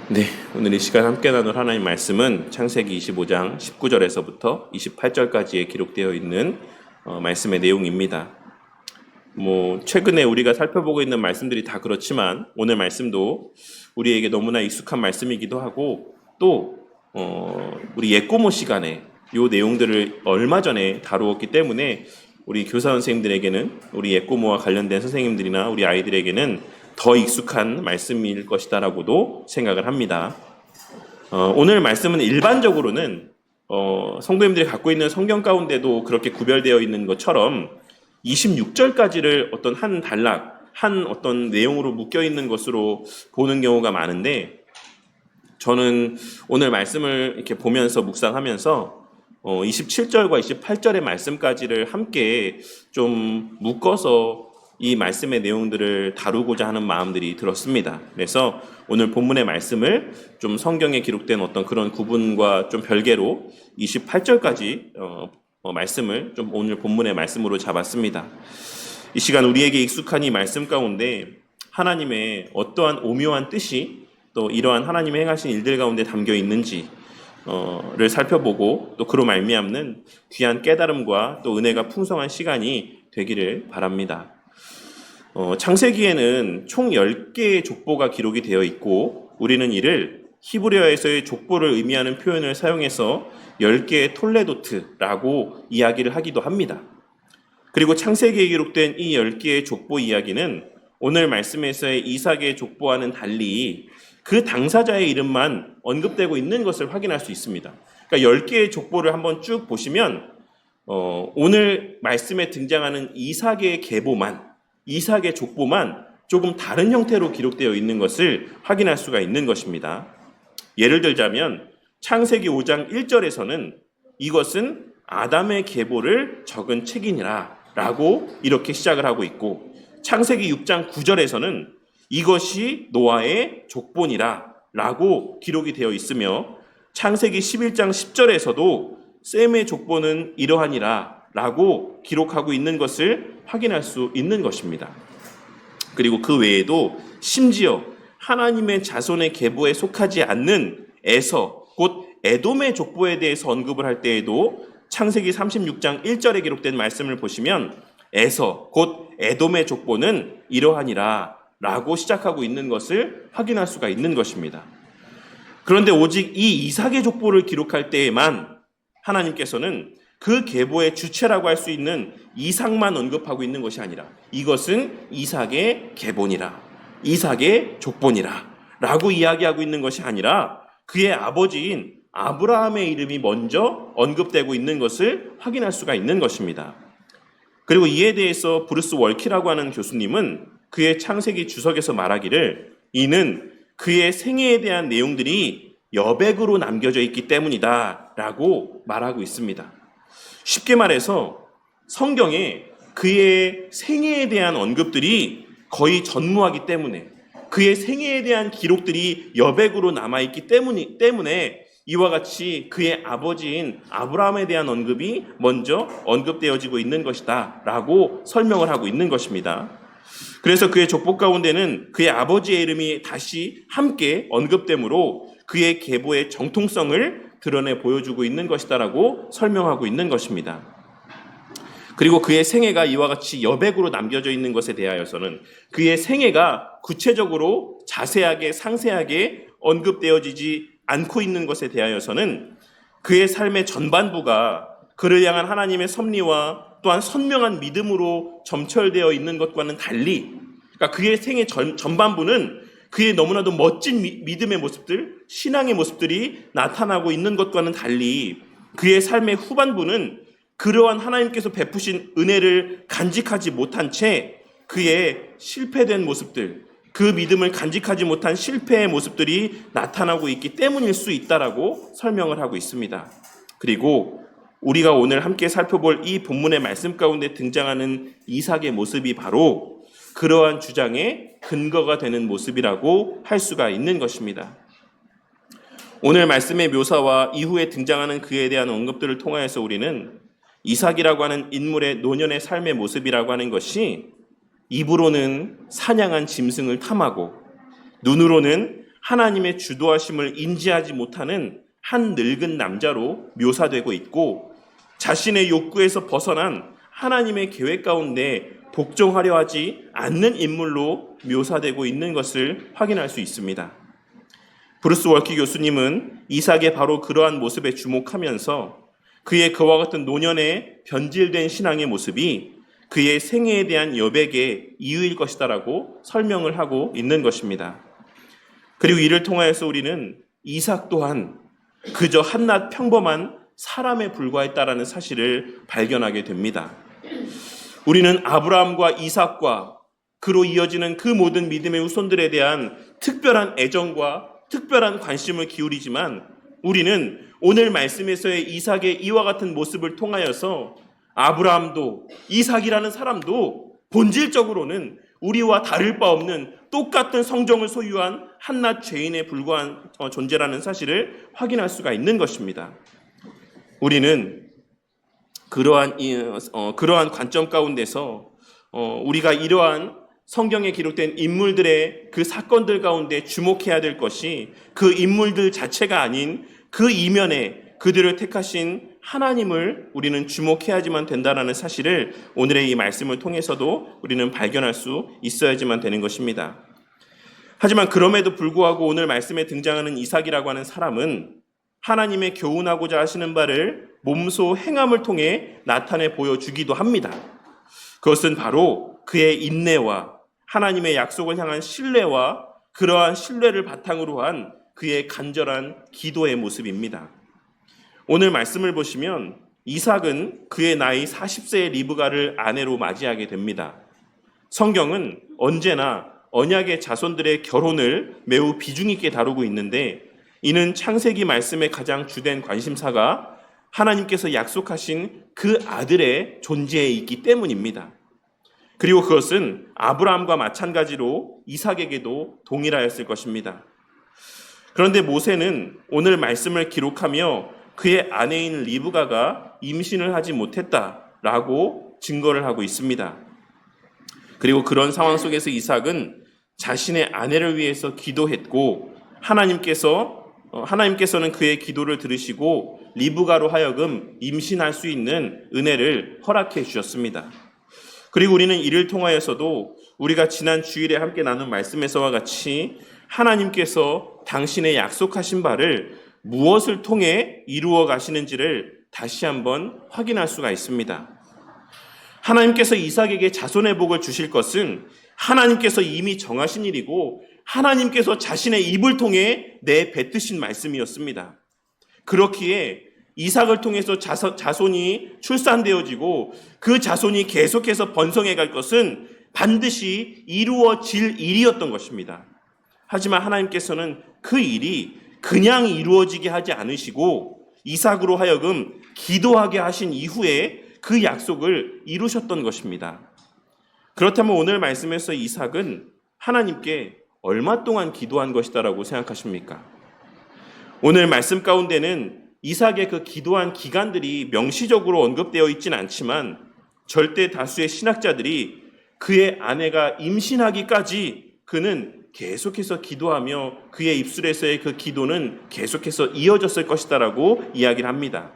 네, 오늘 이 시간 함께 나눌 하나님 말씀은 창세기 25장 19절에서부터 28절까지에 기록되어 있는 말씀의 내용입니다. 최근에 우리가 살펴보고 있는 말씀들이 다 그렇지만 오늘 말씀도 우리에게 너무나 익숙한 말씀이기도 하고 또 우리 옛고모 시간에 이 내용들을 얼마 전에 다루었기 때문에 우리 교사 선생님들에게는 우리 옛고모와 관련된 선생님들이나 우리 아이들에게는 더 익숙한 말씀일 것이다라고도 생각을 합니다. 오늘 말씀은 일반적으로는 성도님들이 갖고 있는 성경 가운데도 그렇게 구별되어 있는 것처럼 26절까지를 어떤 한 단락, 한 어떤 내용으로 묶여 있는 것으로 보는 경우가 많은데 저는 오늘 말씀을 이렇게 보면서 묵상하면서 27절과 28절의 말씀까지를 함께 좀 묶어서 이 말씀의 내용들을 다루고자 하는 마음들이 들었습니다. 그래서 오늘 본문의 말씀을 좀 성경에 기록된 어떤 그런 구분과 좀 별개로 28절까지 말씀을 좀 오늘 본문의 말씀으로 잡았습니다. 이 시간 우리에게 익숙한 이 말씀 가운데 하나님의 어떠한 오묘한 뜻이 또 이러한 하나님의 행하신 일들 가운데 담겨 있는지를 살펴보고 또 그로 말미암는 귀한 깨달음과 또 은혜가 풍성한 시간이 되기를 바랍니다. 창세기에는 총 10개의 족보가 기록이 되어 있고 우리는 이를 히브리어에서의 족보를 의미하는 표현을 사용해서 10개의 톨레도트라고 이야기를 하기도 합니다. 그리고 창세기에 기록된 이 10개의 족보 이야기는 오늘 말씀에서의 이삭의 족보와는 달리 그 당사자의 이름만 언급되고 있는 것을 확인할 수 있습니다. 그러니까 10개의 족보를 한번 쭉 보시면 오늘 말씀에 등장하는 이삭의 계보만, 이삭의 족보만 조금 다른 형태로 기록되어 있는 것을 확인할 수가 있는 것입니다. 예를 들자면 창세기 5장 1절에서는 이것은 아담의 계보를 적은 책이니라 라고 이렇게 시작을 하고 있고 창세기 6장 9절에서는 이것이 노아의 족보니라 라고 기록이 되어 있으며 창세기 11장 10절에서도 셈의 족보는 이러하니라 라고 기록하고 있는 것을 확인할 수 있는 것입니다. 그리고 그 외에도 심지어 하나님의 자손의 계보에 속하지 않는 에서 곧 에돔의 족보에 대해서 언급을 할 때에도 창세기 36장 1절에 기록된 말씀을 보시면 에서 곧 에돔의 족보는 이러하니라 라고 시작하고 있는 것을 확인할 수가 있는 것입니다. 그런데 오직 이 이삭의 족보를 기록할 때에만 하나님께서는 그 계보의 주체라고 할 수 있는 이삭만 언급하고 있는 것이 아니라 이것은 이삭의 계보니라, 이삭의 족보니라 라고 이야기하고 있는 것이 아니라 그의 아버지인 아브라함의 이름이 먼저 언급되고 있는 것을 확인할 수가 있는 것입니다. 그리고 이에 대해서 브루스 월키라고 하는 교수님은 그의 창세기 주석에서 말하기를 이는 그의 생애에 대한 내용들이 여백으로 남겨져 있기 때문이다 라고 말하고 있습니다. 쉽게 말해서 성경에 그의 생애에 대한 언급들이 거의 전무하기 때문에 그의 생애에 대한 기록들이 여백으로 남아있기 때문에 이와 같이 그의 아버지인 아브라함에 대한 언급이 먼저 언급되어지고 있는 것이다 라고 설명을 하고 있는 것입니다. 그래서 그의 족보 가운데는 그의 아버지의 이름이 다시 함께 언급되므로 그의 계보의 정통성을 드러내 보여주고 있는 것이다라고 설명하고 있는 것입니다. 그리고 그의 생애가 이와 같이 여백으로 남겨져 있는 것에 대하여서는 그의 생애가 구체적으로 자세하게 상세하게 언급되어지지 않고 있는 것에 대하여서는 그의 삶의 전반부가 그를 향한 하나님의 섭리와 또한 선명한 믿음으로 점철되어 있는 것과는 달리 그러니까 그의 생애 전반부는 그의 너무나도 멋진 믿음의 모습들, 신앙의 모습들이 나타나고 있는 것과는 달리 그의 삶의 후반부는 그러한 하나님께서 베푸신 은혜를 간직하지 못한 채 그의 실패된 모습들, 그 믿음을 간직하지 못한 실패의 모습들이 나타나고 있기 때문일 수 있다라고 설명을 하고 있습니다. 그리고 우리가 오늘 함께 살펴볼 이 본문의 말씀 가운데 등장하는 이삭의 모습이 바로 그러한 주장의 근거가 되는 모습이라고 할 수가 있는 것입니다. 오늘 말씀의 묘사와 이후에 등장하는 그에 대한 언급들을 통하여서 우리는 이삭이라고 하는 인물의 노년의 삶의 모습이라고 하는 것이 입으로는 사냥한 짐승을 탐하고 눈으로는 하나님의 주도하심을 인지하지 못하는 한 늙은 남자로 묘사되고 있고, 자신의 욕구에서 벗어난 하나님의 계획 가운데 복종하려 하지 않는 인물로 묘사되고 있는 것을 확인할 수 있습니다. 브루스 월키 교수님은 이삭의 바로 그러한 모습에 주목하면서 그의 그와 같은 노년의 변질된 신앙의 모습이 그의 생애에 대한 여백의 이유일 것이다라고 설명을 하고 있는 것입니다. 그리고 이를 통하여서 우리는 이삭 또한 그저 한낱 평범한 사람에 불과했다라는 사실을 발견하게 됩니다. 우리는 아브라함과 이삭과 그로 이어지는 그 모든 믿음의 후손들에 대한 특별한 애정과 특별한 관심을 기울이지만, 우리는 오늘 말씀에서의 이삭의 이와 같은 모습을 통하여서 아브라함도 이삭이라는 사람도 본질적으로는 우리와 다를 바 없는 똑같은 성정을 소유한 한낱 죄인에 불과한 존재라는 사실을 확인할 수가 있는 것입니다. 우리는 그러한 관점 가운데서 우리가 이러한 성경에 기록된 인물들의 그 사건들 가운데 주목해야 될 것이 그 인물들 자체가 아닌 그 이면에 그들을 택하신 하나님을 우리는 주목해야지만 된다는 사실을 오늘의 이 말씀을 통해서도 우리는 발견할 수 있어야지만 되는 것입니다. 하지만 그럼에도 불구하고 오늘 말씀에 등장하는 이삭이라고 하는 사람은 하나님의 교훈하고자 하시는 바를 몸소 행함을 통해 나타내 보여주기도 합니다. 그것은 바로 그의 인내와 하나님의 약속을 향한 신뢰와 그러한 신뢰를 바탕으로 한 그의 간절한 기도의 모습입니다. 오늘 말씀을 보시면 이삭은 그의 나이 40세의 리브가를 아내로 맞이하게 됩니다. 성경은 언제나 언약의 자손들의 결혼을 매우 비중 있게 다루고 있는데, 이는 창세기 말씀의 가장 주된 관심사가 하나님께서 약속하신 그 아들의 존재에 있기 때문입니다. 그리고 그것은 아브라함과 마찬가지로 이삭에게도 동일하였을 것입니다. 그런데 모세는 오늘 말씀을 기록하며 그의 아내인 리브가가 임신을 하지 못했다라고 증거를 하고 있습니다. 그리고 그런 상황 속에서 이삭은 자신의 아내를 위해서 기도했고, 하나님께서는 그의 기도를 들으시고 리브가로 하여금 임신할 수 있는 은혜를 허락해 주셨습니다. 그리고 우리는 이를 통하여서도 우리가 지난 주일에 함께 나눈 말씀에서와 같이 하나님께서 당신의 약속하신 바를 무엇을 통해 이루어 가시는지를 다시 한번 확인할 수가 있습니다. 하나님께서 이삭에게 자손의 복을 주실 것은 하나님께서 이미 정하신 일이고 하나님께서 자신의 입을 통해 내뱉으신 말씀이었습니다. 그렇기에 이삭을 통해서 자손이 출산되어지고 그 자손이 계속해서 번성해 갈 것은 반드시 이루어질 일이었던 것입니다. 하지만 하나님께서는 그 일이 그냥 이루어지게 하지 않으시고 이삭으로 하여금 기도하게 하신 이후에 그 약속을 이루셨던 것입니다. 그렇다면 오늘 말씀에서 이삭은 하나님께 얼마 동안 기도한 것이다라고 생각하십니까? 오늘 말씀 가운데는 이삭의 그 기도한 기간들이 명시적으로 언급되어 있지는 않지만 절대 다수의 신학자들이 그의 아내가 임신하기까지 그는 계속해서 기도하며 그의 입술에서의 그 기도는 계속해서 이어졌을 것이다라고 이야기를 합니다.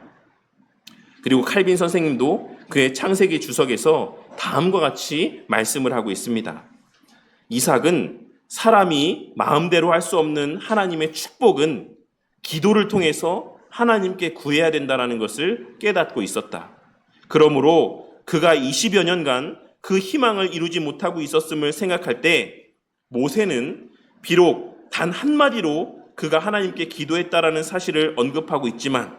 그리고 칼빈 선생님도 그의 창세기 주석에서 다음과 같이 말씀을 하고 있습니다. 이삭은 사람이 마음대로 할 수 없는 하나님의 축복은 기도를 통해서 하나님께 구해야 된다는 것을 깨닫고 있었다. 그러므로 그가 20여 년간 그 희망을 이루지 못하고 있었음을 생각할 때 모세는 비록 단 한마디로 그가 하나님께 기도했다라는 사실을 언급하고 있지만,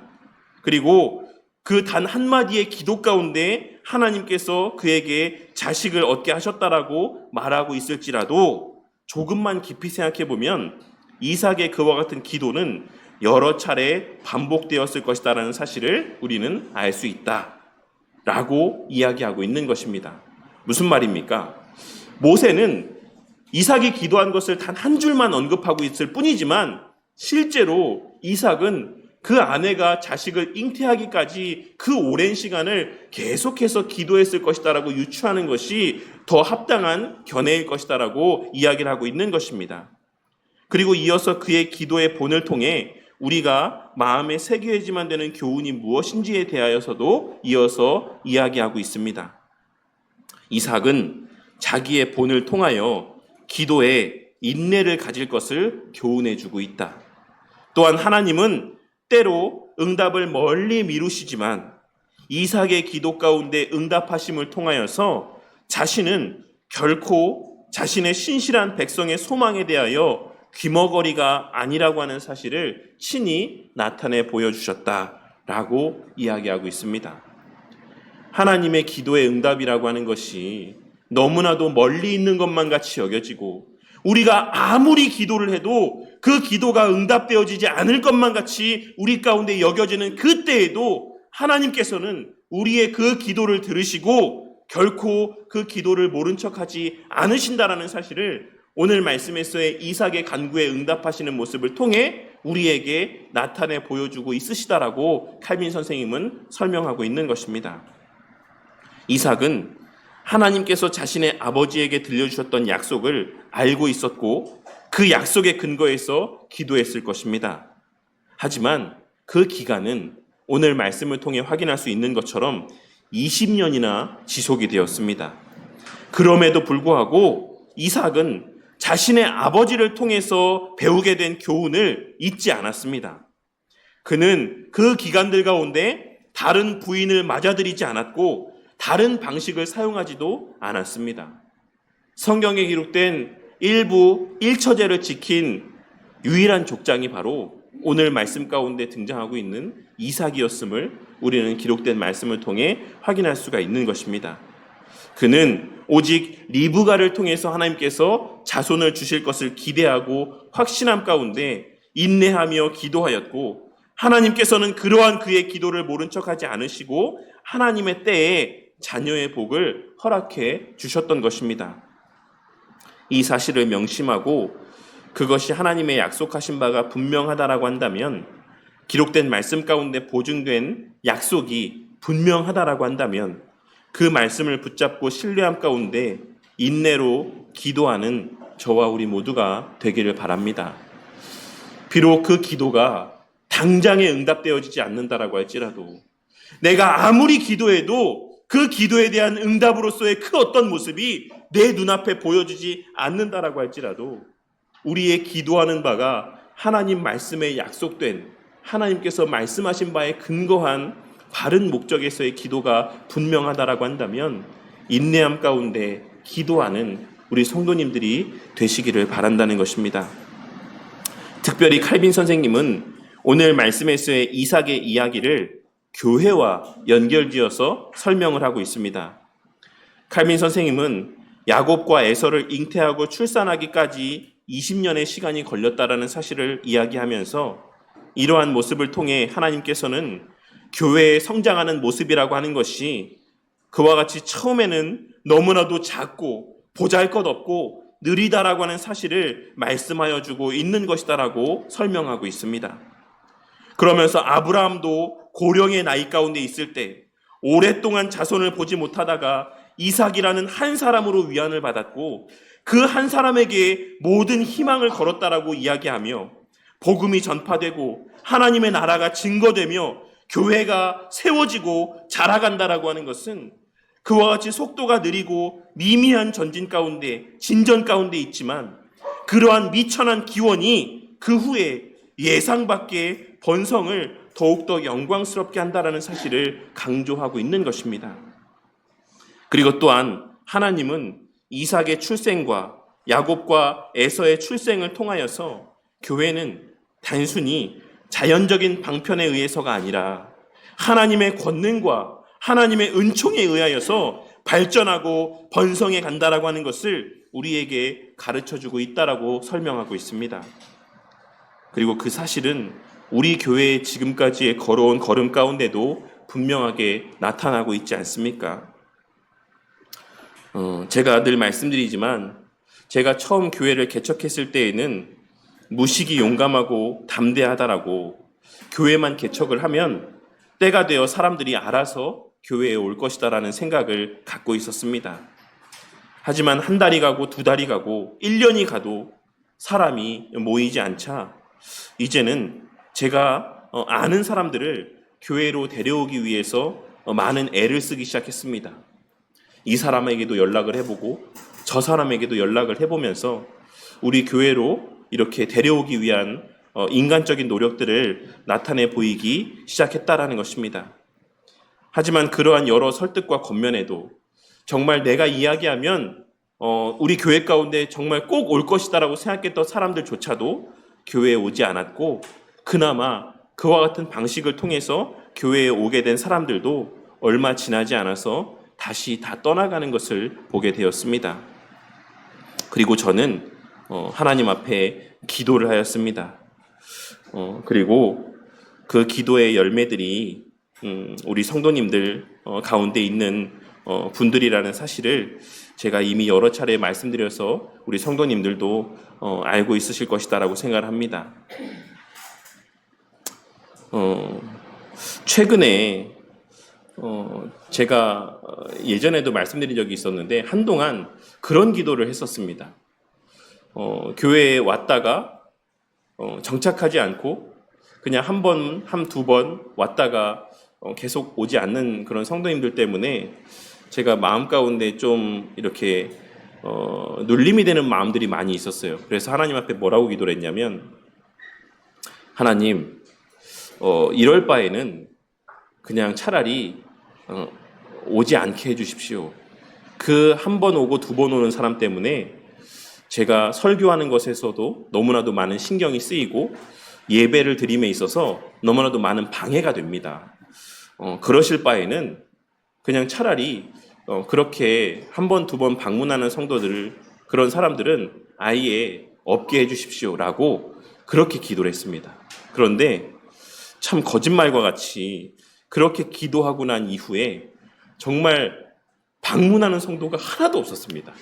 그리고 그 단 한마디의 기도 가운데 하나님께서 그에게 자식을 얻게 하셨다라고 말하고 있을지라도 조금만 깊이 생각해 보면 이삭의 그와 같은 기도는 여러 차례 반복되었을 것이다라는 사실을 우리는 알 수 있다라고 이야기하고 있는 것입니다. 무슨 말입니까? 모세는 이삭이 기도한 것을 단 한 줄만 언급하고 있을 뿐이지만 실제로 이삭은 그 아내가 자식을 잉태하기까지 그 오랜 시간을 계속해서 기도했을 것이다라고 유추하는 것이 더 합당한 견해일 것이다라고 이야기를 하고 있는 것입니다. 그리고 이어서 그의 기도의 본을 통해 우리가 마음에 새겨야지만 되는 교훈이 무엇인지에 대하여서도 이어서 이야기하고 있습니다. 이삭은 자기의 본을 통하여 기도에 인내를 가질 것을 교훈해주고 있다. 또한 하나님은 때로 응답을 멀리 미루시지만 이삭의 기도 가운데 응답하심을 통하여서 자신은 결코 자신의 신실한 백성의 소망에 대하여 귀머거리가 아니라고 하는 사실을 친히 나타내 보여주셨다라고 이야기하고 있습니다. 하나님의 기도의 응답이라고 하는 것이 너무나도 멀리 있는 것만 같이 여겨지고 우리가 아무리 기도를 해도 그 기도가 응답되어지지 않을 것만 같이 우리 가운데 여겨지는 그때에도 하나님께서는 우리의 그 기도를 들으시고 결코 그 기도를 모른 척하지 않으신다라는 사실을 오늘 말씀에서의 이삭의 간구에 응답하시는 모습을 통해 우리에게 나타내 보여주고 있으시다라고 칼빈 선생님은 설명하고 있는 것입니다. 이삭은 하나님께서 자신의 아버지에게 들려주셨던 약속을 알고 있었고 그 약속의 근거에서 기도했을 것입니다. 하지만 그 기간은 오늘 말씀을 통해 확인할 수 있는 것처럼 20년이나 지속이 되었습니다. 그럼에도 불구하고 이삭은 자신의 아버지를 통해서 배우게 된 교훈을 잊지 않았습니다. 그는 그 기간들 가운데 다른 부인을 맞아들이지 않았고 다른 방식을 사용하지도 않았습니다. 성경에 기록된 일부 1처제를 지킨 유일한 족장이 바로 오늘 말씀 가운데 등장하고 있는 이삭이었음을 우리는 기록된 말씀을 통해 확인할 수가 있는 것입니다. 그는 오직 리브가를 통해서 하나님께서 자손을 주실 것을 기대하고 확신함 가운데 인내하며 기도하였고 하나님께서는 그러한 그의 기도를 모른 척하지 않으시고 하나님의 때에 자녀의 복을 허락해 주셨던 것입니다. 이 사실을 명심하고 그것이 하나님의 약속하신 바가 분명하다라고 한다면, 기록된 말씀 가운데 보증된 약속이 분명하다라고 한다면 그 말씀을 붙잡고 신뢰함 가운데 인내로 기도하는 저와 우리 모두가 되기를 바랍니다. 비록 그 기도가 당장에 응답되어지지 않는다라고 할지라도, 내가 아무리 기도해도 그 기도에 대한 응답으로서의 그 어떤 모습이 내 눈앞에 보여지지 않는다라고 할지라도 우리의 기도하는 바가 하나님 말씀에 약속된, 하나님께서 말씀하신 바에 근거한 바른 목적에서의 기도가 분명하다라고 한다면 인내함 가운데 기도하는 우리 성도님들이 되시기를 바란다는 것입니다. 특별히 칼빈 선생님은 오늘 말씀에서의 이삭의 이야기를 교회와 연결지어서 설명을 하고 있습니다. 칼빈 선생님은 야곱과 에서를 잉태하고 출산하기까지 20년의 시간이 걸렸다라는 사실을 이야기하면서 이러한 모습을 통해 하나님께서는 교회의 성장하는 모습이라고 하는 것이 그와 같이 처음에는 너무나도 작고 보잘것없고 느리다라고 하는 사실을 말씀하여 주고 있는 것이다라고 설명하고 있습니다. 그러면서 아브라함도 고령의 나이 가운데 있을 때 오랫동안 자손을 보지 못하다가 이삭이라는 한 사람으로 위안을 받았고 그 한 사람에게 모든 희망을 걸었다라고 이야기하며 복음이 전파되고 하나님의 나라가 증거되며 교회가 세워지고 자라간다라고 하는 것은 그와 같이 속도가 느리고 미미한 전진 가운데, 진전 가운데 있지만 그러한 미천한 기원이 그 후에 예상 밖의 번성을 더욱더 영광스럽게 한다라는 사실을 강조하고 있는 것입니다. 그리고 또한 하나님은 이삭의 출생과 야곱과 에서의 출생을 통하여서 교회는 단순히 자연적인 방편에 의해서가 아니라 하나님의 권능과 하나님의 은총에 의하여서 발전하고 번성해 간다라고 하는 것을 우리에게 가르쳐주고 있다라고 설명하고 있습니다. 그리고 그 사실은 우리 교회의 지금까지의 걸어온 걸음 가운데도 분명하게 나타나고 있지 않습니까? 제가 늘 말씀드리지만 제가 처음 교회를 개척했을 때에는 무식이 용감하고 담대하다라고, 교회만 개척을 하면 때가 되어 사람들이 알아서 교회에 올 것이다라는 생각을 갖고 있었습니다. 하지만 한 달이 가고 두 달이 가고 1년이 가도 사람이 모이지 않자 이제는 제가 아는 사람들을 교회로 데려오기 위해서 많은 애를 쓰기 시작했습니다. 이 사람에게도 연락을 해보고 저 사람에게도 연락을 해보면서 우리 교회로 이렇게 데려오기 위한 인간적인 노력들을 나타내 보이기 시작했다라는 것입니다. 하지만 그러한 여러 설득과 권면에도 정말 내가 이야기하면 우리 교회 가운데 정말 꼭 올 것이다라고 생각했던 사람들조차도 교회에 오지 않았고, 그나마 그와 같은 방식을 통해서 교회에 오게 된 사람들도 얼마 지나지 않아서 다시 다 떠나가는 것을 보게 되었습니다. 그리고 저는 하나님 앞에 기도를 하였습니다. 그리고 그 기도의 열매들이 우리 성도님들 가운데 있는 분들이라는 사실을 제가 이미 여러 차례 말씀드려서 우리 성도님들도 알고 있으실 것이다라고 생각을 합니다. 최근에 제가 예전에도 말씀드린 적이 있었는데 한동안 그런 기도를 했었습니다. 교회에 왔다가 정착하지 않고 그냥 한 번, 두 번 왔다가 계속 오지 않는 그런 성도님들 때문에 제가 마음 가운데 좀 이렇게 눌림이 되는 마음들이 많이 있었어요. 그래서 하나님 앞에 뭐라고 기도를 했냐면, 하나님, 이럴 바에는 그냥 차라리 오지 않게 해주십시오. 그 한 번 오고 두 번 오는 사람 때문에 제가 설교하는 것에서도 너무나도 많은 신경이 쓰이고 예배를 드림에 있어서 너무나도 많은 방해가 됩니다. 그러실 바에는 그냥 차라리 그렇게 한 번, 두 번 방문하는 성도들, 그런 사람들은 아예 없게 해주십시오라고 그렇게 기도를 했습니다. 그런데 참 거짓말과 같이 그렇게 기도하고 난 이후에 정말 방문하는 성도가 하나도 없었습니다.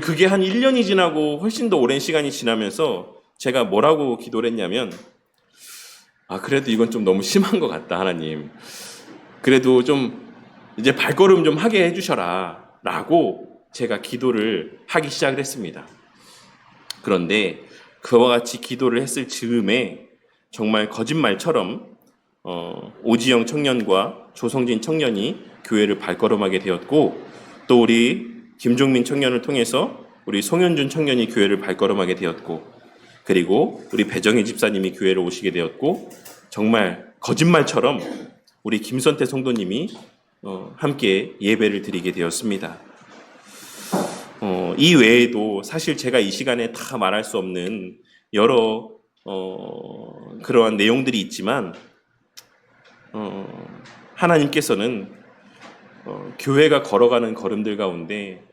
그게 한 1년이 지나고 훨씬 더 오랜 시간이 지나면서 제가 뭐라고 기도를 했냐면, 그래도 이건 좀 너무 심한 것 같다, 하나님. 그래도 좀 이제 발걸음 좀 하게 해주셔라 라고 제가 기도를 하기 시작을 했습니다. 그런데 그와 같이 기도를 했을 즈음에 정말 거짓말처럼 오지영 청년과 조성진 청년이 교회를 발걸음하게 되었고, 또 우리 김종민 청년을 통해서 우리 송현준 청년이 교회를 발걸음하게 되었고, 그리고 우리 배정희 집사님이 교회를 오시게 되었고, 정말 거짓말처럼 우리 김선태 성도님이 함께 예배를 드리게 되었습니다. 이 외에도 사실 제가 이 시간에 다 말할 수 없는 여러 그러한 내용들이 있지만, 하나님께서는 교회가 걸어가는 걸음들 가운데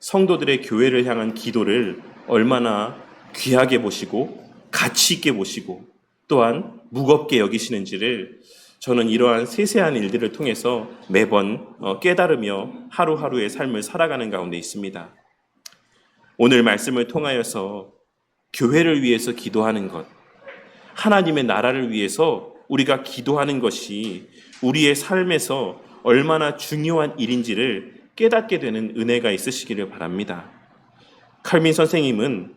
성도들의 교회를 향한 기도를 얼마나 귀하게 보시고 가치 있게 보시고 또한 무겁게 여기시는지를 저는 이러한 세세한 일들을 통해서 매번 깨달으며 하루하루의 삶을 살아가는 가운데 있습니다. 오늘 말씀을 통하여서 교회를 위해서 기도하는 것, 하나님의 나라를 위해서 우리가 기도하는 것이 우리의 삶에서 얼마나 중요한 일인지를 깨닫게 되는 은혜가 있으시기를 바랍니다. 칼빈 선생님은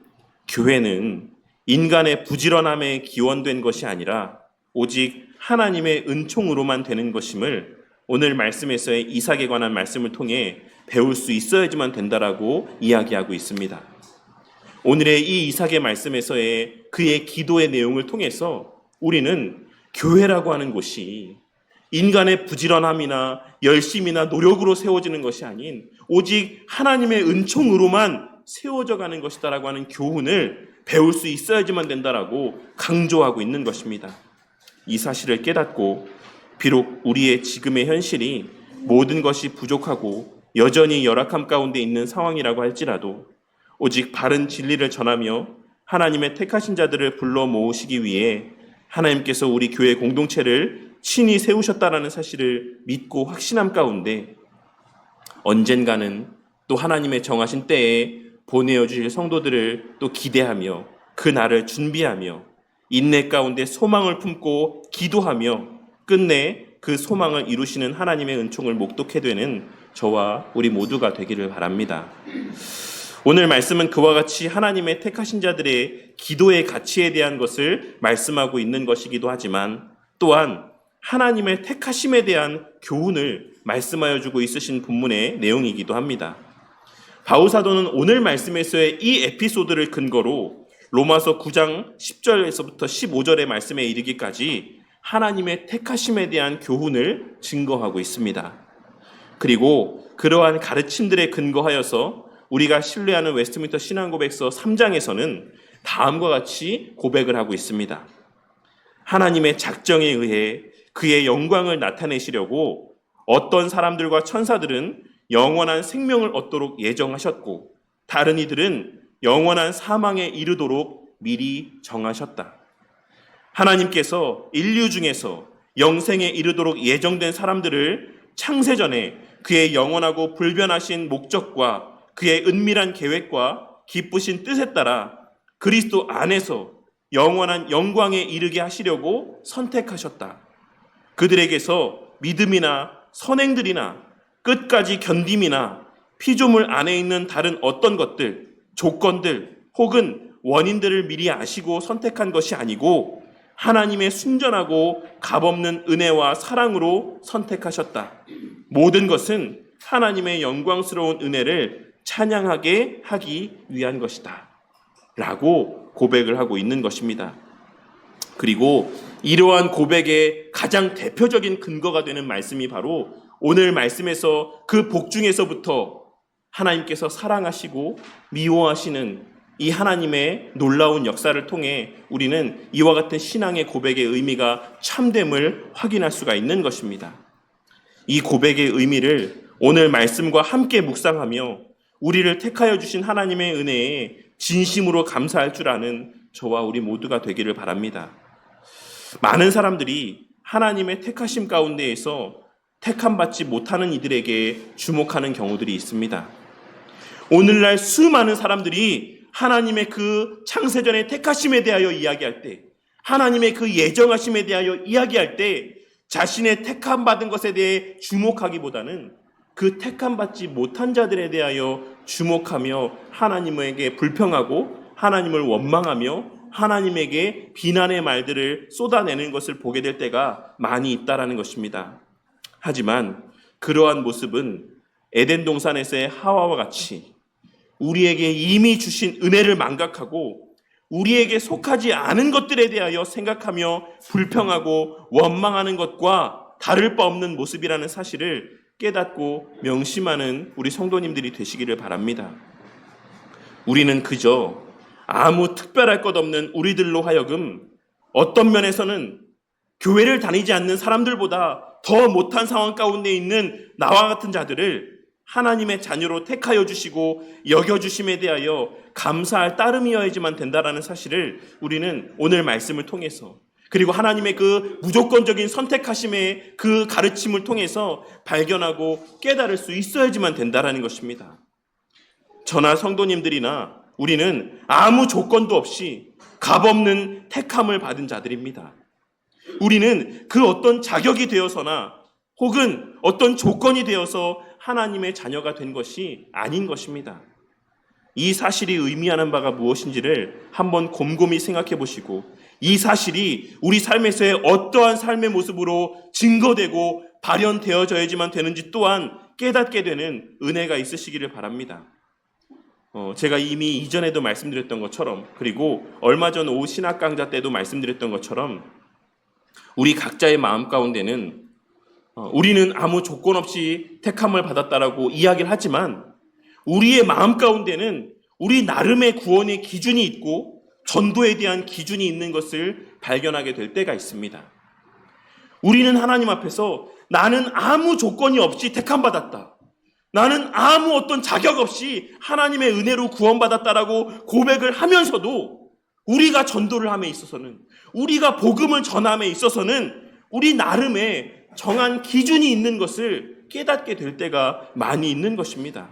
교회는 인간의 부지런함에 기원된 것이 아니라 오직 하나님의 은총으로만 되는 것임을 오늘 말씀에서의 이삭에 관한 말씀을 통해 배울 수 있어야지만 된다라고 이야기하고 있습니다. 오늘의 이 이삭의 말씀에서의 그의 기도의 내용을 통해서 우리는 교회라고 하는 곳이 인간의 부지런함이나 열심이나 노력으로 세워지는 것이 아닌 오직 하나님의 은총으로만 세워져 가는 것이다라고 하는 교훈을 배울 수 있어야지만 된다라고 강조하고 있는 것입니다. 이 사실을 깨닫고 비록 우리의 지금의 현실이 모든 것이 부족하고 여전히 열악함 가운데 있는 상황이라고 할지라도 오직 바른 진리를 전하며 하나님의 택하신 자들을 불러 모으시기 위해 하나님께서 우리 교회 공동체를 친히 세우셨다라는 사실을 믿고 확신함 가운데 언젠가는 또 하나님의 정하신 때에 보내어 주실 성도들을 또 기대하며 그 날을 준비하며 인내 가운데 소망을 품고 기도하며 끝내 그 소망을 이루시는 하나님의 은총을 목독해 되는 저와 우리 모두가 되기를 바랍니다. 오늘 말씀은 그와 같이 하나님의 택하신 자들의 기도의 가치에 대한 것을 말씀하고 있는 것이기도 하지만 또한 하나님의 택하심에 대한 교훈을 말씀하여 주고 있으신 본문의 내용이기도 합니다. 바울 사도는 오늘 말씀에서의 이 에피소드를 근거로 로마서 9장 10절에서부터 15절의 말씀에 이르기까지 하나님의 택하심에 대한 교훈을 증거하고 있습니다. 그리고 그러한 가르침들에 근거하여서 우리가 신뢰하는 웨스트민스터 신앙고백서 3장에서는 다음과 같이 고백을 하고 있습니다. 하나님의 작정에 의해 그의 영광을 나타내시려고 어떤 사람들과 천사들은 영원한 생명을 얻도록 예정하셨고 다른 이들은 영원한 사망에 이르도록 미리 정하셨다. 하나님께서 인류 중에서 영생에 이르도록 예정된 사람들을 창세전에 그의 영원하고 불변하신 목적과 그의 은밀한 계획과 기쁘신 뜻에 따라 그리스도 안에서 영원한 영광에 이르게 하시려고 선택하셨다. 그들에게서 믿음이나 선행들이나 끝까지 견딤이나 피조물 안에 있는 다른 어떤 것들, 조건들 혹은 원인들을 미리 아시고 선택한 것이 아니고 하나님의 순전하고 값없는 은혜와 사랑으로 선택하셨다. 모든 것은 하나님의 영광스러운 은혜를 찬양하게 하기 위한 것이다. 라고 고백을 하고 있는 것입니다. 그리고 이러한 고백의 가장 대표적인 근거가 되는 말씀이 바로 오늘 말씀에서 그 복중에서부터 하나님께서 사랑하시고 미워하시는 이 하나님의 놀라운 역사를 통해 우리는 이와 같은 신앙의 고백의 의미가 참됨을 확인할 수가 있는 것입니다. 이 고백의 의미를 오늘 말씀과 함께 묵상하며 우리를 택하여 주신 하나님의 은혜에 진심으로 감사할 줄 아는 저와 우리 모두가 되기를 바랍니다. 많은 사람들이 하나님의 택하심 가운데에서 택함받지 못하는 이들에게 주목하는 경우들이 있습니다. 오늘날 수많은 사람들이 하나님의 그 창세전의 택하심에 대하여 이야기할 때, 하나님의 그 예정하심에 대하여 이야기할 때 자신의 택함받은 것에 대해 주목하기보다는 그 택함받지 못한 자들에 대하여 주목하며 하나님에게 불평하고 하나님을 원망하며 하나님에게 비난의 말들을 쏟아내는 것을 보게 될 때가 많이 있다라는 것입니다. 하지만 그러한 모습은 에덴 동산에서의 하와와 같이 우리에게 이미 주신 은혜를 망각하고 우리에게 속하지 않은 것들에 대하여 생각하며 불평하고 원망하는 것과 다를 바 없는 모습이라는 사실을 깨닫고 명심하는 우리 성도님들이 되시기를 바랍니다. 우리는 그저 아무 특별할 것 없는 우리들로 하여금 어떤 면에서는 교회를 다니지 않는 사람들보다 더 못한 상황 가운데 있는 나와 같은 자들을 하나님의 자녀로 택하여 주시고 여겨주심에 대하여 감사할 따름이어야지만 된다라는 사실을 우리는 오늘 말씀을 통해서 그리고 하나님의 그 무조건적인 선택하심의 그 가르침을 통해서 발견하고 깨달을 수 있어야지만 된다라는 것입니다. 저나 성도님들이나 우리는 아무 조건도 없이 값없는 택함을 받은 자들입니다. 우리는 그 어떤 자격이 되어서나 혹은 어떤 조건이 되어서 하나님의 자녀가 된 것이 아닌 것입니다. 이 사실이 의미하는 바가 무엇인지를 한번 곰곰이 생각해 보시고 이 사실이 우리 삶에서의 어떠한 삶의 모습으로 증거되고 발현되어져야지만 되는지 또한 깨닫게 되는 은혜가 있으시기를 바랍니다. 제가 이미 이전에도 말씀드렸던 것처럼 그리고 얼마 전 오후 신학 강좌 때도 말씀드렸던 것처럼 우리 각자의 마음 가운데는 우리는 아무 조건 없이 택함을 받았다라고 이야기를 하지만 우리의 마음 가운데는 우리 나름의 구원의 기준이 있고 전도에 대한 기준이 있는 것을 발견하게 될 때가 있습니다. 우리는 하나님 앞에서 나는 아무 조건이 없이 택함받았다. 나는 아무 어떤 자격 없이 하나님의 은혜로 구원받았다라고 고백을 하면서도 우리가 전도를 함에 있어서는 우리가 복음을 전함에 있어서는 우리 나름의 정한 기준이 있는 것을 깨닫게 될 때가 많이 있는 것입니다.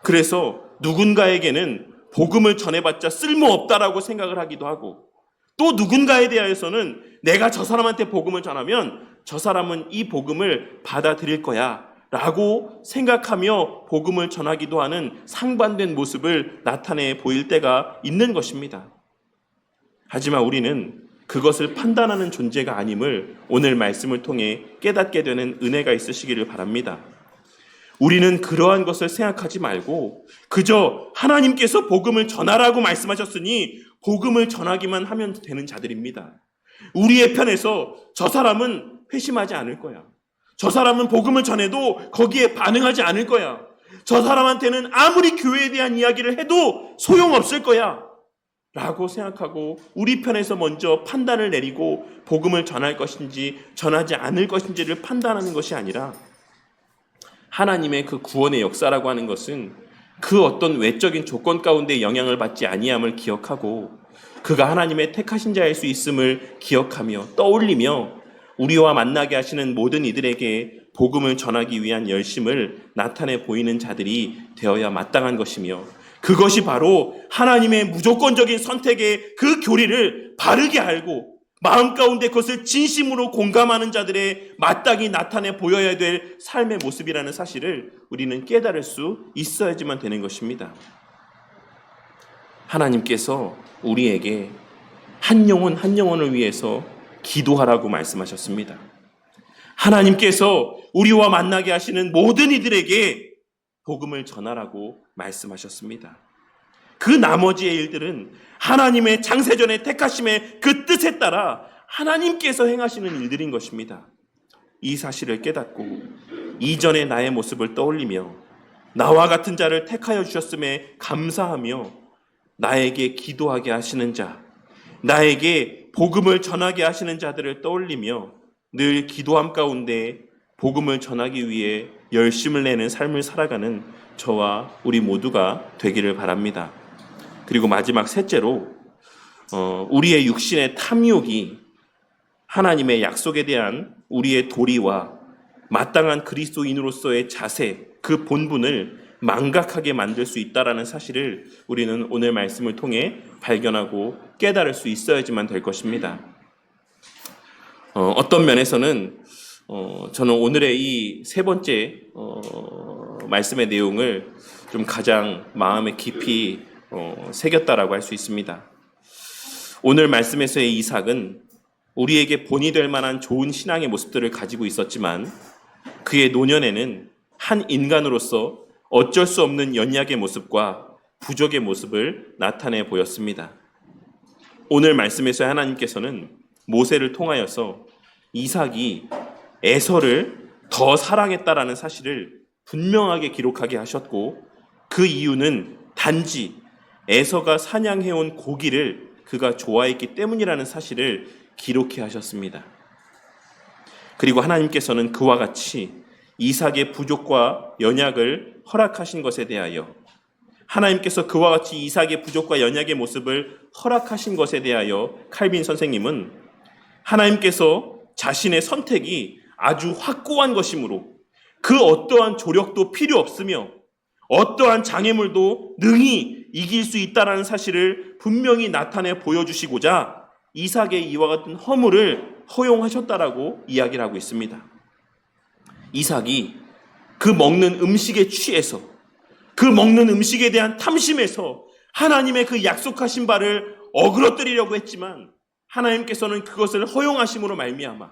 그래서 누군가에게는 복음을 전해봤자 쓸모없다라고 생각을 하기도 하고 또 누군가에 대해서는 내가 저 사람한테 복음을 전하면 저 사람은 이 복음을 받아들일 거야 라고 생각하며 복음을 전하기도 하는 상반된 모습을 나타내 보일 때가 있는 것입니다. 하지만 우리는 그것을 판단하는 존재가 아님을 오늘 말씀을 통해 깨닫게 되는 은혜가 있으시기를 바랍니다. 우리는 그러한 것을 생각하지 말고 그저 하나님께서 복음을 전하라고 말씀하셨으니 복음을 전하기만 하면 되는 자들입니다. 우리의 편에서 저 사람은 회심하지 않을 거야. 저 사람은 복음을 전해도 거기에 반응하지 않을 거야. 저 사람한테는 아무리 교회에 대한 이야기를 해도 소용없을 거야. 라고 생각하고 우리 편에서 먼저 판단을 내리고 복음을 전할 것인지 전하지 않을 것인지를 판단하는 것이 아니라 하나님의 그 구원의 역사라고 하는 것은 그 어떤 외적인 조건 가운데 영향을 받지 아니함을 기억하고 그가 하나님의 택하신 자일 수 있음을 기억하며 떠올리며 우리와 만나게 하시는 모든 이들에게 복음을 전하기 위한 열심을 나타내 보이는 자들이 되어야 마땅한 것이며 그것이 바로 하나님의 무조건적인 선택의 그 교리를 바르게 알고 마음 가운데 그것을 진심으로 공감하는 자들의 마땅히 나타내 보여야 될 삶의 모습이라는 사실을 우리는 깨달을 수 있어야지만 되는 것입니다. 하나님께서 우리에게 한 영혼 한 영혼을 위해서 기도하라고 말씀하셨습니다. 하나님께서 우리와 만나게 하시는 모든 이들에게 복음을 전하라고 말씀하셨습니다. 그 나머지의 일들은 하나님의 창세전에 택하심의 그 뜻에 따라 하나님께서 행하시는 일들인 것입니다. 이 사실을 깨닫고 이전의 나의 모습을 떠올리며 나와 같은 자를 택하여 주셨음에 감사하며 나에게 기도하게 하시는 자, 나에게 복음을 전하게 하시는 자들을 떠올리며 늘 기도함 가운데 복음을 전하기 위해 열심을 내는 삶을 살아가는 저와 우리 모두가 되기를 바랍니다. 그리고 마지막 셋째로 우리의 육신의 탐욕이 하나님의 약속에 대한 우리의 도리와 마땅한 그리스도인으로서의 자세, 그 본분을 망각하게 만들 수 있다는 사실을 우리는 오늘 말씀을 통해 발견하고 깨달을 수 있어야지만 될 것입니다. 어떤 면에서는 저는 오늘의 이 세 번째 말씀의 내용을 좀 가장 마음에 깊이 새겼다라고 할 수 있습니다. 오늘 말씀에서의 이삭은 우리에게 본이 될 만한 좋은 신앙의 모습들을 가지고 있었지만 그의 노년에는 한 인간으로서 어쩔 수 없는 연약의 모습과 부족의 모습을 나타내 보였습니다. 오늘 말씀에서 하나님께서는 모세를 통하여서 이삭이 에서를 더 사랑했다라는 사실을 분명하게 기록하게 하셨고 그 이유는 단지 에서가 사냥해온 고기를 그가 좋아했기 때문이라는 사실을 기록해 하셨습니다. 그리고 하나님께서는 그와 같이 이삭의 부족과 연약을 허락하신 것에 대하여 하나님께서 그와 같이 이삭의 부족과 연약의 모습을 허락하신 것에 대하여 칼빈 선생님은 하나님께서 자신의 선택이 아주 확고한 것이므로 그 어떠한 조력도 필요 없으며 어떠한 장애물도 능히 이길 수 있다는 사실을 분명히 나타내 보여주시고자 이삭의 이와 같은 허물을 허용하셨다라고 이야기를 하고 있습니다. 이삭이 그 먹는 음식에 취해서 그 먹는 음식에 대한 탐심에서 하나님의 그 약속하신 바를 어그러뜨리려고 했지만 하나님께서는 그것을 허용하심으로 말미암아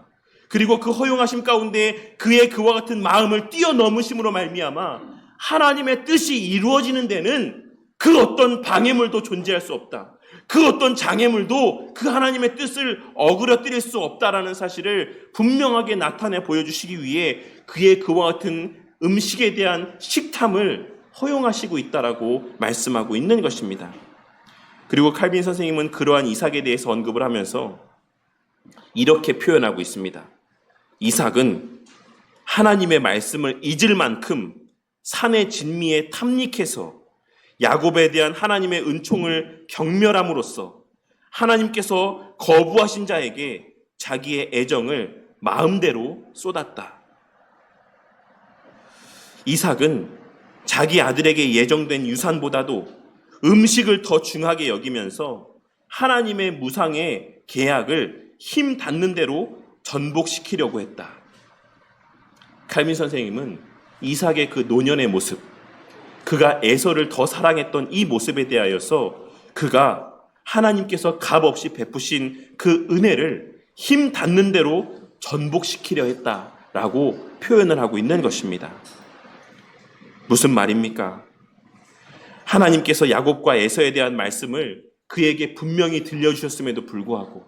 그리고 그 허용하심 가운데 그의 그와 같은 마음을 뛰어넘으심으로 말미암아 하나님의 뜻이 이루어지는 데는 그 어떤 방해물도 존재할 수 없다. 그 어떤 장애물도 그 하나님의 뜻을 어그러뜨릴 수 없다라는 사실을 분명하게 나타내 보여주시기 위해 그의 그와 같은 음식에 대한 식탐을 허용하시고 있다라고 말씀하고 있는 것입니다. 그리고 칼빈 선생님은 그러한 이삭에 대해서 언급을 하면서 이렇게 표현하고 있습니다. 이삭은 하나님의 말씀을 잊을 만큼 산의 진미에 탐닉해서 야곱에 대한 하나님의 은총을 경멸함으로써 하나님께서 거부하신 자에게 자기의 애정을 마음대로 쏟았다. 이삭은 자기 아들에게 예정된 유산보다도 음식을 더 중하게 여기면서 하나님의 무상의 계약을 힘 닿는 대로 전복시키려고 했다. 칼빈 선생님은 이삭의 그 노년의 모습, 그가 에서를 더 사랑했던 이 모습에 대하여서 그가 하나님께서 값없이 베푸신 그 은혜를 힘 닿는 대로 전복시키려 했다라고 표현을 하고 있는 것입니다. 무슨 말입니까? 하나님께서 야곱과 에서에 대한 말씀을 그에게 분명히 들려주셨음에도 불구하고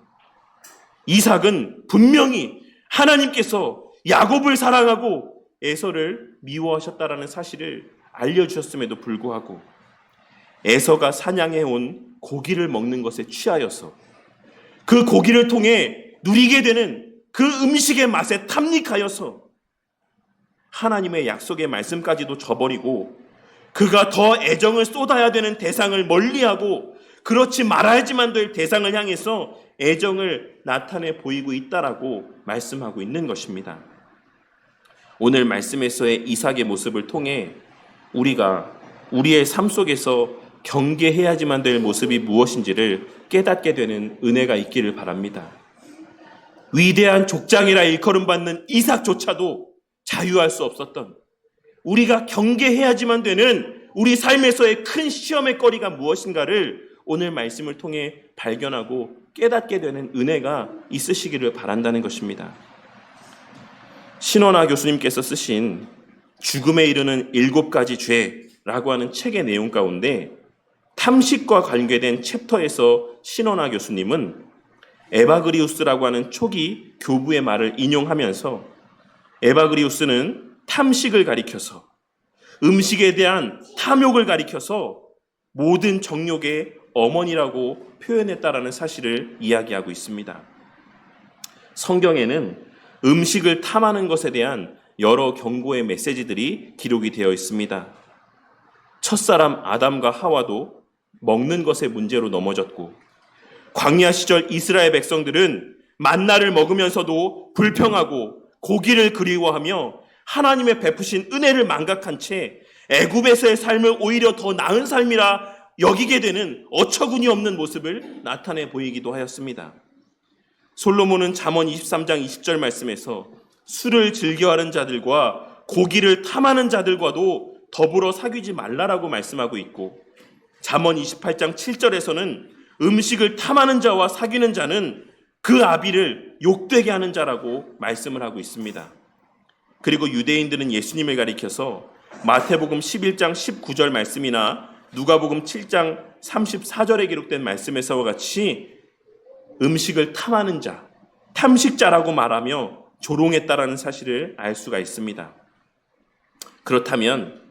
이삭은 분명히 하나님께서 야곱을 사랑하고 에서를 미워하셨다라는 사실을 알려주셨음에도 불구하고 에서가 사냥해온 고기를 먹는 것에 취하여서 그 고기를 통해 누리게 되는 그 음식의 맛에 탐닉하여서 하나님의 약속의 말씀까지도 저버리고 그가 더 애정을 쏟아야 되는 대상을 멀리하고 그렇지 말아야지만 될 대상을 향해서 애정을 나타내 보이고 있다라고 말씀하고 있는 것입니다. 오늘 말씀에서의 이삭의 모습을 통해 우리가 우리의 삶 속에서 경계해야지만 될 모습이 무엇인지를 깨닫게 되는 은혜가 있기를 바랍니다. 위대한 족장이라 일컬음받는 이삭조차도 자유할 수 없었던 우리가 경계해야지만 되는 우리 삶에서의 큰 시험의 거리가 무엇인가를 오늘 말씀을 통해 발견하고 깨닫게 되는 은혜가 있으시기를 바란다는 것입니다. 신원하 교수님께서 쓰신 죽음에 이르는 7가지 죄라고 하는 책의 내용 가운데 탐식과 관계된 챕터에서 신원하 교수님은 에바그리우스라고 하는 초기 교부의 말을 인용하면서 에바그리우스는 탐식을 가리켜서 음식에 대한 탐욕을 가리켜서 모든 정욕의 어머니라고 표현했다라는 사실을 이야기하고 있습니다. 성경에는 음식을 탐하는 것에 대한 여러 경고의 메시지들이 기록이 되어 있습니다. 첫사람 아담과 하와도 먹는 것의 문제로 넘어졌고 광야 시절 이스라엘 백성들은 만나를 먹으면서도 불평하고 고기를 그리워하며 하나님의 베푸신 은혜를 망각한 채 애굽에서의 삶을 오히려 더 나은 삶이라 여기게 되는 어처구니 없는 모습을 나타내 보이기도 하였습니다. 솔로몬은 잠언 23장 20절 말씀에서 술을 즐겨하는 자들과 고기를 탐하는 자들과도 더불어 사귀지 말라라고 말씀하고 있고 잠언 28장 7절에서는 음식을 탐하는 자와 사귀는 자는 그 아비를 욕되게 하는 자라고 말씀을 하고 있습니다. 그리고 유대인들은 예수님을 가리켜서 마태복음 11장 19절 말씀이나 누가복음 7장 34절에 기록된 말씀에서와 같이 음식을 탐하는 자, 탐식자라고 말하며 조롱했다라는 사실을 알 수가 있습니다. 그렇다면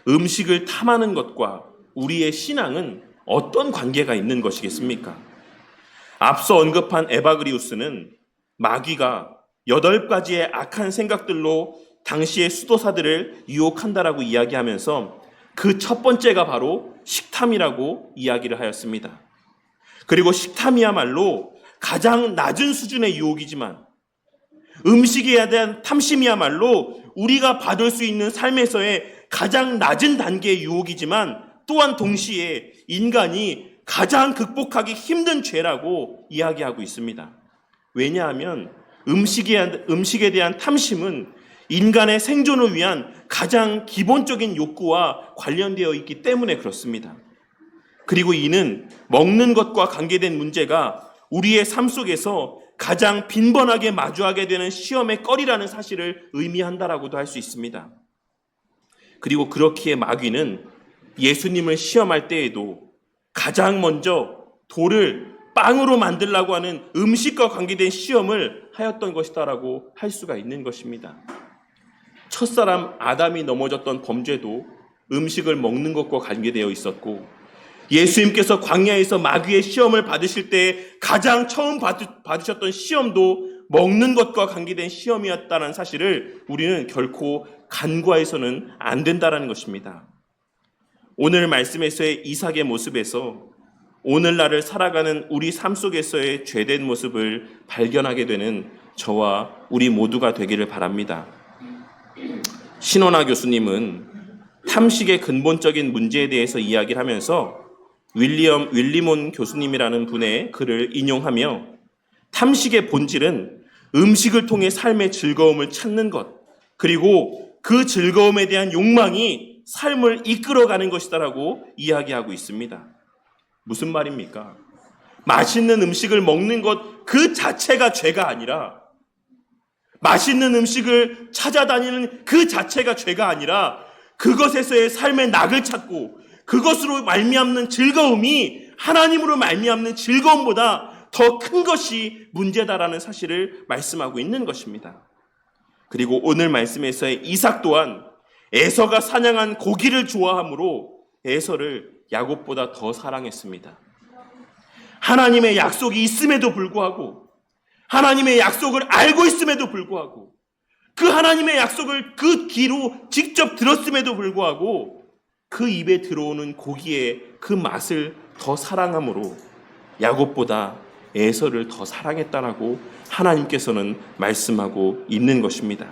음식을 탐하는 것과 우리의 신앙은 어떤 관계가 있는 것이겠습니까? 앞서 언급한 에바그리우스는 마귀가 8가지의 악한 생각들로 당시의 수도사들을 유혹한다라고 이야기하면서 그 첫 번째가 바로 식탐이라고 이야기를 하였습니다. 그리고 식탐이야말로 가장 낮은 수준의 유혹이지만 음식에 대한 탐심이야말로 우리가 받을 수 있는 삶에서의 가장 낮은 단계의 유혹이지만 또한 동시에 인간이 가장 극복하기 힘든 죄라고 이야기하고 있습니다. 왜냐하면 음식에 대한 탐심은 인간의 생존을 위한 가장 기본적인 욕구와 관련되어 있기 때문에 그렇습니다. 그리고 이는 먹는 것과 관계된 문제가 우리의 삶 속에서 가장 빈번하게 마주하게 되는 시험의 거리라는 사실을 의미한다라고도 할 수 있습니다. 그리고 그렇기에 마귀는 예수님을 시험할 때에도 가장 먼저 돌을 빵으로 만들려고 하는 음식과 관계된 시험을 하였던 것이다라고 할 수가 있는 것입니다. 첫사람 아담이 넘어졌던 범죄도 음식을 먹는 것과 관계되어 있었고 예수님께서 광야에서 마귀의 시험을 받으실 때 가장 처음 받으셨던 시험도 먹는 것과 관계된 시험이었다는 사실을 우리는 결코 간과해서는 안 된다는 것입니다. 오늘 말씀에서의 이삭의 모습에서 오늘날을 살아가는 우리 삶 속에서의 죄된 모습을 발견하게 되는 저와 우리 모두가 되기를 바랍니다. 신원하 교수님은 탐식의 근본적인 문제에 대해서 이야기를 하면서 윌리몬 교수님이라는 분의 글을 인용하며 탐식의 본질은 음식을 통해 삶의 즐거움을 찾는 것, 그리고 그 즐거움에 대한 욕망이 삶을 이끌어가는 것이다라고 이야기하고 있습니다. 무슨 말입니까? 맛있는 음식을 먹는 것 그 자체가 죄가 아니라, 맛있는 음식을 찾아다니는 그 자체가 죄가 아니라, 그것에서의 삶의 낙을 찾고 그것으로 말미암는 즐거움이 하나님으로 말미암는 즐거움보다 더 큰 것이 문제다라는 사실을 말씀하고 있는 것입니다. 그리고 오늘 말씀에서의 이삭 또한 에서가 사냥한 고기를 좋아하므로 에서를 야곱보다 더 사랑했습니다. 하나님의 약속이 있음에도 불구하고, 하나님의 약속을 알고 있음에도 불구하고, 그 하나님의 약속을 그 귀로 직접 들었음에도 불구하고 그 입에 들어오는 고기의 그 맛을 더 사랑함으로 야곱보다 에서를 더 사랑했다라고 하나님께서는 말씀하고 있는 것입니다.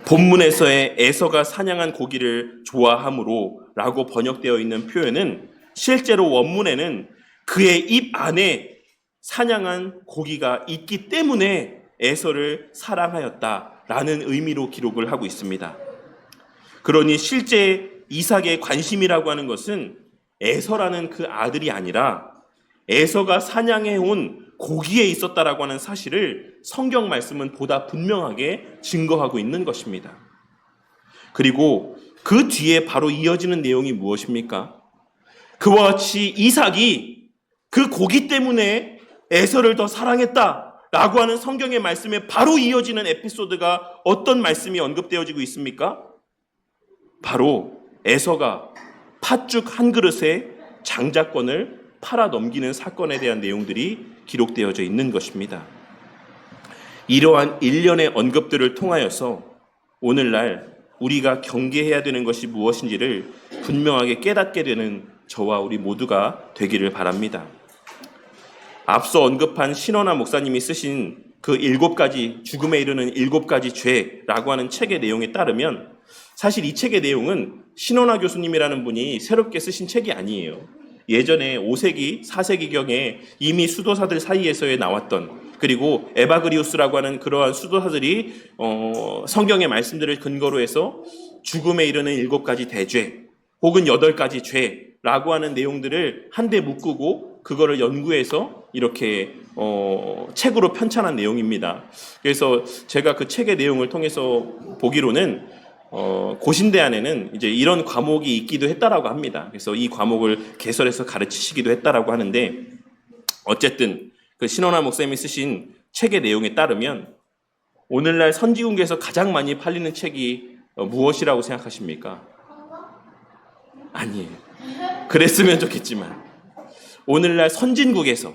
본문에서의 에서가 사냥한 고기를 좋아함으로 라고 번역되어 있는 표현은 실제로 원문에는 그의 입 안에 사냥한 고기가 있기 때문에 에서를 사랑하였다라는 의미로 기록을 하고 있습니다. 그러니 실제 이삭의 관심이라고 하는 것은 에서라는 그 아들이 아니라 에서가 사냥해온 고기에 있었다라고 하는 사실을 성경 말씀은 보다 분명하게 증거하고 있는 것입니다. 그리고 그 뒤에 바로 이어지는 내용이 무엇입니까? 그와 같이 이삭이 그 고기 때문에 에서를 더 사랑했다라고 하는 성경의 말씀에 바로 이어지는 에피소드가 어떤 말씀이 언급되어지고 있습니까? 바로 에서가 팥죽 한 그릇에 장자권을 팔아 넘기는 사건에 대한 내용들이 기록되어져 있는 것입니다. 이러한 일련의 언급들을 통하여서 오늘날 우리가 경계해야 되는 것이 무엇인지를 분명하게 깨닫게 되는 저와 우리 모두가 되기를 바랍니다. 앞서 언급한 신원하 목사님이 쓰신 그 7가지, 죽음에 이르는 7가지 죄라고 하는 책의 내용에 따르면 사실 이 책의 내용은 신원하 교수님이라는 분이 새롭게 쓰신 책이 아니에요. 예전에 5세기, 4세기경에 이미 수도사들 사이에서에 나왔던, 그리고 에바그리우스라고 하는 그러한 수도사들이 성경의 말씀들을 근거로 해서 죽음에 이르는 7가지 대죄 혹은 8가지 죄라고 하는 내용들을 한데 묶고 그거를 연구해서 이렇게 책으로 편찬한 내용입니다. 그래서 제가 그 책의 내용을 통해서 보기로는 고신대 안에는 이제 이런 과목이 있기도 했다라고 합니다. 그래서 이 과목을 개설해서 가르치시기도 했다라고 하는데, 어쨌든 그 신원하 목사님이 쓰신 책의 내용에 따르면 오늘날 선지국에서 가장 많이 팔리는 책이 무엇이라고 생각하십니까? 아니에요. 그랬으면 좋겠지만 오늘날 선진국에서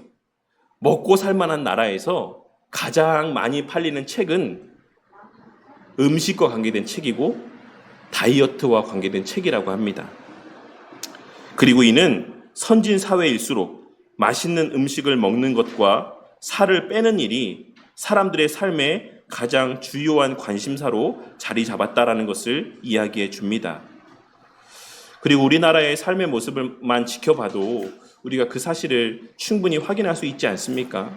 먹고 살만한 나라에서 가장 많이 팔리는 책은 음식과 관계된 책이고 다이어트와 관계된 책이라고 합니다. 그리고 이는 선진 사회일수록 맛있는 음식을 먹는 것과 살을 빼는 일이 사람들의 삶에 가장 주요한 관심사로 자리 잡았다라는 것을 이야기해 줍니다. 그리고 우리나라의 삶의 모습을만 지켜봐도 우리가 그 사실을 충분히 확인할 수 있지 않습니까?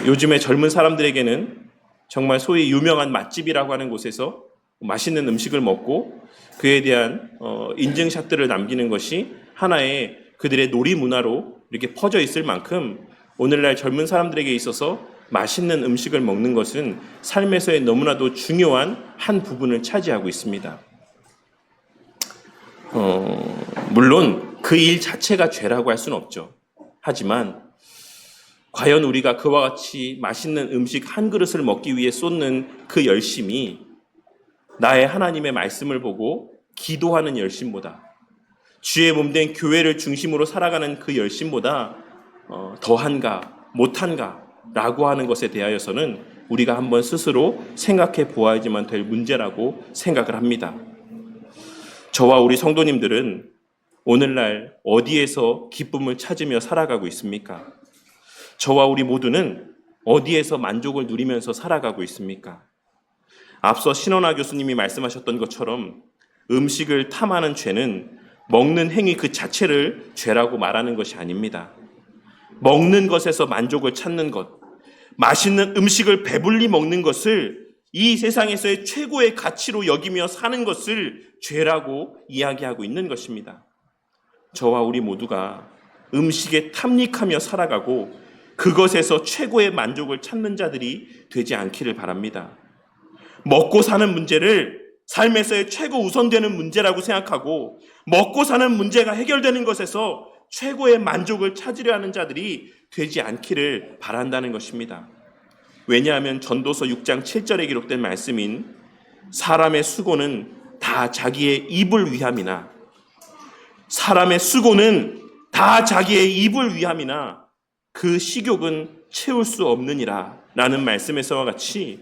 요즘에 젊은 사람들에게는 정말 소위 유명한 맛집이라고 하는 곳에서 맛있는 음식을 먹고 그에 대한 인증샷들을 남기는 것이 하나의 그들의 놀이 문화로 이렇게 퍼져 있을 만큼 오늘날 젊은 사람들에게 있어서 맛있는 음식을 먹는 것은 삶에서의 너무나도 중요한 한 부분을 차지하고 있습니다. 물론 그 일 자체가 죄라고 할 수는 없죠. 하지만 과연 우리가 그와 같이 맛있는 음식 한 그릇을 먹기 위해 쏟는 그 열심이 나의 하나님의 말씀을 보고 기도하는 열심보다, 주의 몸된 교회를 중심으로 살아가는 그 열심보다 더한가 못한가 라고 하는 것에 대하여서는 우리가 한번 스스로 생각해 보아야지만 될 문제라고 생각을 합니다. 저와 우리 성도님들은 오늘날 어디에서 기쁨을 찾으며 살아가고 있습니까? 저와 우리 모두는 어디에서 만족을 누리면서 살아가고 있습니까? 앞서 신원하 교수님이 말씀하셨던 것처럼 음식을 탐하는 죄는 먹는 행위 그 자체를 죄라고 말하는 것이 아닙니다. 먹는 것에서 만족을 찾는 것, 맛있는 음식을 배불리 먹는 것을 이 세상에서의 최고의 가치로 여기며 사는 것을 죄라고 이야기하고 있는 것입니다. 저와 우리 모두가 음식에 탐닉하며 살아가고 그것에서 최고의 만족을 찾는 자들이 되지 않기를 바랍니다. 먹고 사는 문제를 삶에서의 최고 우선되는 문제라고 생각하고 먹고 사는 문제가 해결되는 것에서 최고의 만족을 찾으려 하는 자들이 되지 않기를 바란다는 것입니다. 왜냐하면 전도서 6장 7절에 기록된 말씀인 사람의 수고는 다 자기의 입을 위함이나 사람의 수고는 다 자기의 입을 위함이나 그 식욕은 채울 수 없느니라 라는 말씀에서와 같이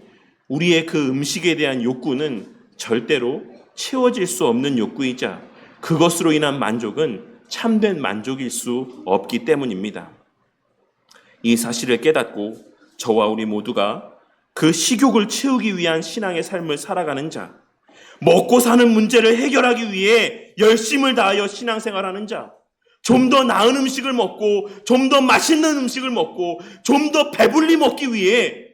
우리의 그 음식에 대한 욕구는 절대로 채워질 수 없는 욕구이자 그것으로 인한 만족은 참된 만족일 수 없기 때문입니다. 이 사실을 깨닫고 저와 우리 모두가 그 식욕을 채우기 위한 신앙의 삶을 살아가는 자, 먹고 사는 문제를 해결하기 위해 열심을 다하여 신앙생활하는 자, 좀 더 나은 음식을 먹고 좀 더 맛있는 음식을 먹고 좀 더 배불리 먹기 위해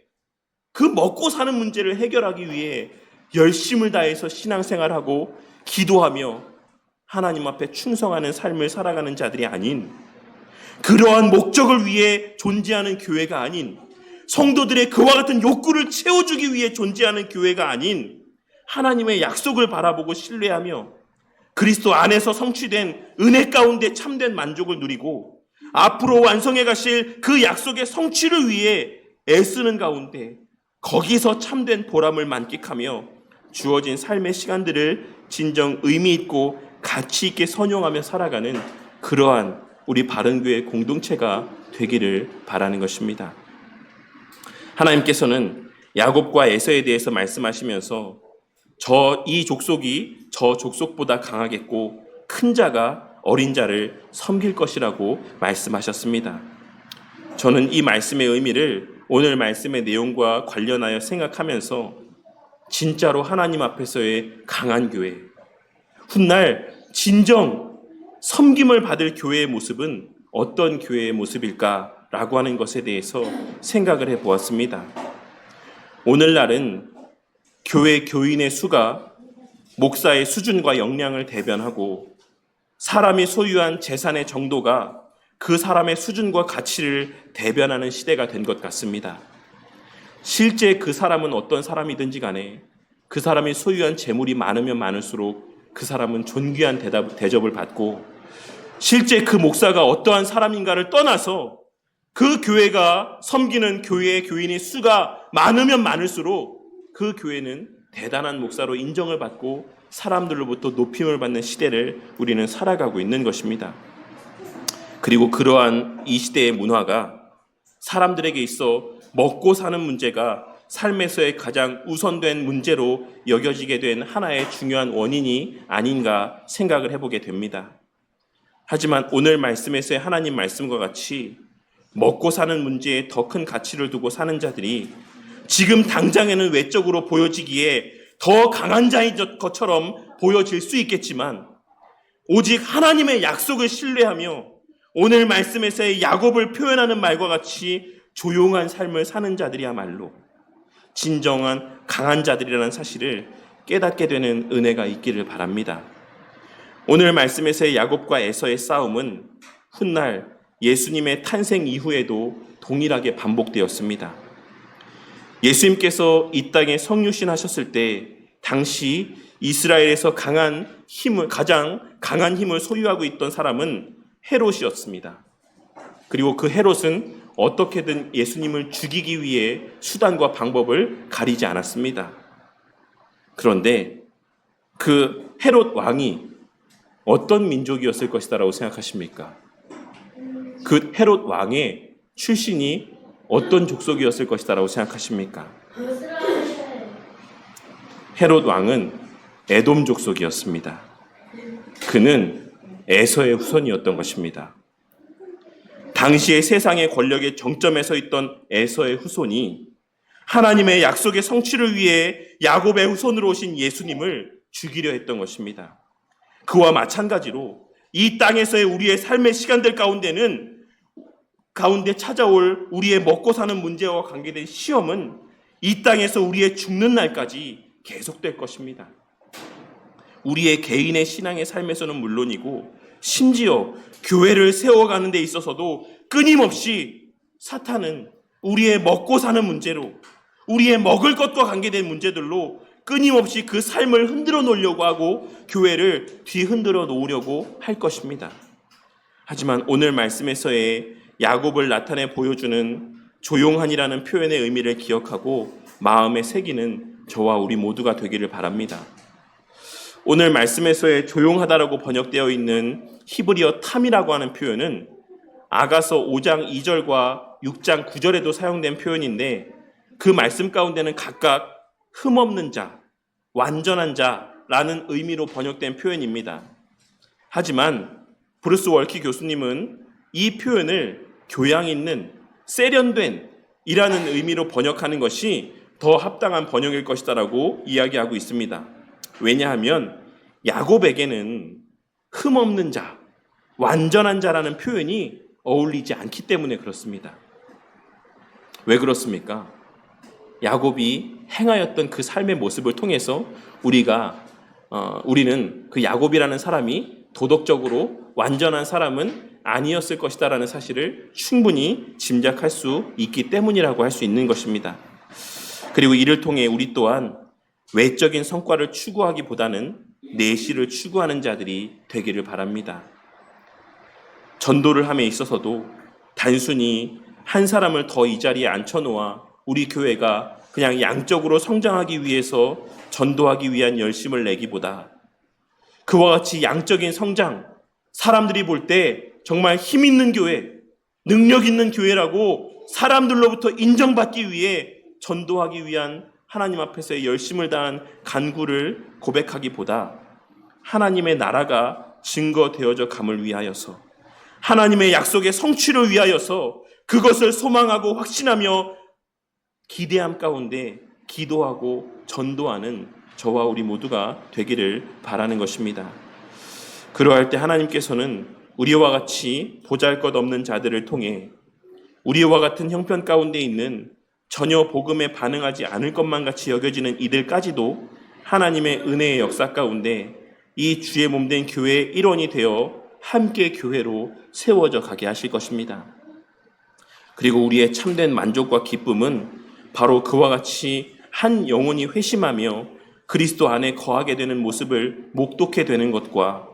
그 먹고 사는 문제를 해결하기 위해 열심을 다해서 신앙생활하고 기도하며 하나님 앞에 충성하는 삶을 살아가는 자들이 아닌 그러한 목적을 위해 존재하는 교회가 아닌 성도들의 그와 같은 욕구를 채워주기 위해 존재하는 교회가 아닌 하나님의 약속을 바라보고 신뢰하며 그리스도 안에서 성취된 은혜 가운데 참된 만족을 누리고 앞으로 완성해 가실 그 약속의 성취를 위해 애쓰는 가운데 거기서 참된 보람을 만끽하며 주어진 삶의 시간들을 진정 의미 있고 가치 있게 선용하며 살아가는 그러한 우리 바른교회 공동체가 되기를 바라는 것입니다. 하나님께서는 야곱과 에서에 대해서 말씀하시면서 이 족속이 저 족속보다 강하겠고 큰 자가 어린 자를 섬길 것이라고 말씀하셨습니다. 저는 이 말씀의 의미를 오늘 말씀의 내용과 관련하여 생각하면서 진짜로 하나님 앞에서의 강한 교회, 훗날 진정 섬김을 받을 교회의 모습은 어떤 교회의 모습일까라고 하는 것에 대해서 생각을 해보았습니다. 오늘날은 교회 교인의 수가 목사의 수준과 역량을 대변하고 사람이 소유한 재산의 정도가 그 사람의 수준과 가치를 대변하는 시대가 된 것 같습니다. 실제 그 사람은 어떤 사람이든지 간에 그 사람이 소유한 재물이 많으면 많을수록 그 사람은 존귀한 대접을 받고 실제 그 목사가 어떠한 사람인가를 떠나서 그 교회가 섬기는 교회의 교인의 수가 많으면 많을수록 그 교회는 대단한 목사로 인정을 받고 사람들로부터 높임을 받는 시대를 우리는 살아가고 있는 것입니다. 그리고 그러한 이 시대의 문화가 사람들에게 있어 먹고 사는 문제가 삶에서의 가장 우선된 문제로 여겨지게 된 하나의 중요한 원인이 아닌가 생각을 해보게 됩니다. 하지만 오늘 말씀에서의 하나님 말씀과 같이 먹고 사는 문제에 더 큰 가치를 두고 사는 자들이 지금 당장에는 외적으로 보여지기에 더 강한 자인 것처럼 보여질 수 있겠지만 오직 하나님의 약속을 신뢰하며 오늘 말씀에서의 야곱을 표현하는 말과 같이 조용한 삶을 사는 자들이야말로 진정한 강한 자들이라는 사실을 깨닫게 되는 은혜가 있기를 바랍니다. 오늘 말씀에서의 야곱과 에서의 싸움은 훗날 예수님의 탄생 이후에도 동일하게 반복되었습니다. 예수님께서 이 땅에 성육신하셨을 때 당시 이스라엘에서 가장 강한 힘을 소유하고 있던 사람은 헤롯이었습니다. 그리고 그 헤롯은 어떻게든 예수님을 죽이기 위해 수단과 방법을 가리지 않았습니다. 그런데 그 헤롯 왕이 어떤 민족이었을 것이다라고 생각하십니까? 그 헤롯 왕의 출신이 어떤 족속이었을 것이다라고 생각하십니까? 헤롯 왕은 에돔 족속이었습니다. 그는 에서의 후손이었던 것입니다. 당시의 세상의 권력의 정점에 서 있던 에서의 후손이 하나님의 약속의 성취를 위해 야곱의 후손으로 오신 예수님을 죽이려 했던 것입니다. 그와 마찬가지로 이 땅에서의 우리의 삶의 시간들 가운데 찾아올 우리의 먹고 사는 문제와 관계된 시험은 이 땅에서 우리의 죽는 날까지 계속될 것입니다. 우리의 개인의 신앙의 삶에서는 물론이고 심지어 교회를 세워가는 데 있어서도 끊임없이 사탄은 우리의 먹고 사는 문제로, 우리의 먹을 것과 관계된 문제들로 끊임없이 그 삶을 흔들어 놓으려고 하고 교회를 뒤흔들어 놓으려고 할 것입니다. 하지만 오늘 말씀에서의 야곱을 나타내 보여주는 조용한이라는 표현의 의미를 기억하고 마음에 새기는 저와 우리 모두가 되기를 바랍니다. 오늘 말씀에서의 조용하다라고 번역되어 있는 히브리어 탐이라고 하는 표현은 아가서 5장 2절과 6장 9절에도 사용된 표현인데 그 말씀 가운데는 각각 흠없는 자, 완전한 자라는 의미로 번역된 표현입니다. 하지만 브루스 월키 교수님은 이 표현을 교양 있는, 세련된 이라는 의미로 번역하는 것이 더 합당한 번역일 것이다라고 이야기하고 있습니다. 왜냐하면 야곱에게는 흠없는 자, 완전한 자라는 표현이 어울리지 않기 때문에 그렇습니다. 왜 그렇습니까? 야곱이 행하였던 그 삶의 모습을 통해서 우리는 그 야곱이라는 사람이 도덕적으로 완전한 사람은 아니었을 것이다라는 사실을 충분히 짐작할 수 있기 때문이라고 할 수 있는 것입니다. 그리고 이를 통해 우리 또한 외적인 성과를 추구하기보다는 내실을 추구하는 자들이 되기를 바랍니다. 전도를 함에 있어서도 단순히 한 사람을 더 이 자리에 앉혀놓아 우리 교회가 그냥 양적으로 성장하기 위해서 전도하기 위한 열심을 내기보다 그와 같이 양적인 성장, 사람들이 볼 때 정말 힘 있는 교회, 능력 있는 교회라고 사람들로부터 인정받기 위해 전도하기 위한 하나님 앞에서의 열심을 다한 간구를 고백하기보다 하나님의 나라가 증거되어져 감을 위하여서 하나님의 약속의 성취를 위하여서 그것을 소망하고 확신하며 기대함 가운데 기도하고 전도하는 저와 우리 모두가 되기를 바라는 것입니다. 그러할 때 하나님께서는 우리와 같이 보잘것없는 자들을 통해 우리와 같은 형편 가운데 있는 전혀 복음에 반응하지 않을 것만 같이 여겨지는 이들까지도 하나님의 은혜의 역사 가운데 이 주의 몸된 교회의 일원이 되어 함께 교회로 세워져 가게 하실 것입니다. 그리고 우리의 참된 만족과 기쁨은 바로 그와 같이 한 영혼이 회심하며 그리스도 안에 거하게 되는 모습을 목독해 되는 것과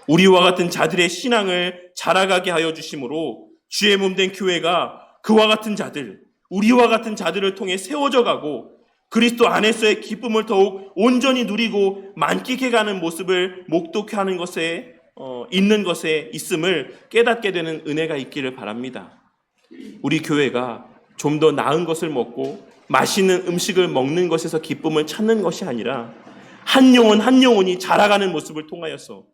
우리와 같은 자들의 신앙을 자라가게 하여 주심으로 주의 몸된 교회가 그와 같은 자들, 우리와 같은 자들을 통해 세워져 가고 그리스도 안에서의 기쁨을 더욱 온전히 누리고 만끽해가는 모습을 목독하는 것에 있는 것에 있음을 깨닫게 되는 은혜가 있기를 바랍니다. 우리 교회가 좀 더 나은 것을 먹고 맛있는 음식을 먹는 것에서 기쁨을 찾는 것이 아니라 한 영혼 한 영혼이 자라가는 모습을 통하여서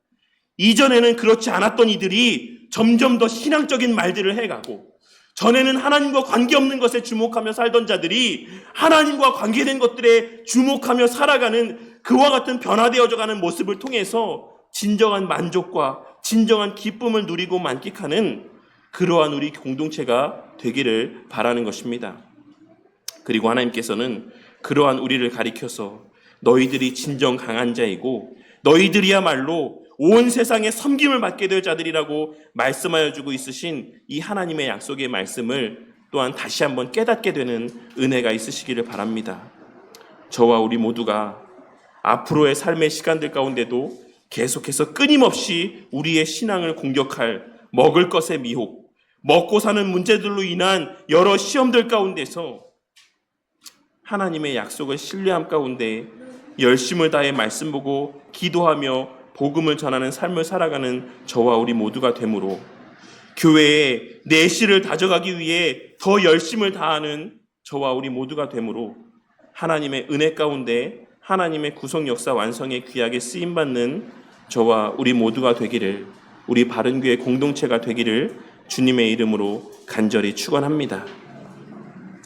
이전에는 그렇지 않았던 이들이 점점 더 신앙적인 말들을 해가고 전에는 하나님과 관계없는 것에 주목하며 살던 자들이 하나님과 관계된 것들에 주목하며 살아가는 그와 같은 변화되어져가는 모습을 통해서 진정한 만족과 진정한 기쁨을 누리고 만끽하는 그러한 우리 공동체가 되기를 바라는 것입니다. 그리고 하나님께서는 그러한 우리를 가리켜서 너희들이 진정 강한 자이고 너희들이야말로 온 세상에 섬김을 받게 될 자들이라고 말씀하여 주고 있으신 이 하나님의 약속의 말씀을 또한 다시 한번 깨닫게 되는 은혜가 있으시기를 바랍니다. 저와 우리 모두가 앞으로의 삶의 시간들 가운데도 계속해서 끊임없이 우리의 신앙을 공격할 먹을 것의 미혹, 먹고 사는 문제들로 인한 여러 시험들 가운데서 하나님의 약속을 신뢰함 가운데 열심을 다해 말씀 보고 기도하며 복음을 전하는 삶을 살아가는 저와 우리 모두가 되므로 교회에 내실을 다져가기 위해 더 열심을 다하는 저와 우리 모두가 되므로 하나님의 은혜 가운데 하나님의 구속 역사 완성에 귀하게 쓰임받는 저와 우리 모두가 되기를, 우리 바른교회 공동체가 되기를 주님의 이름으로 간절히 축원합니다.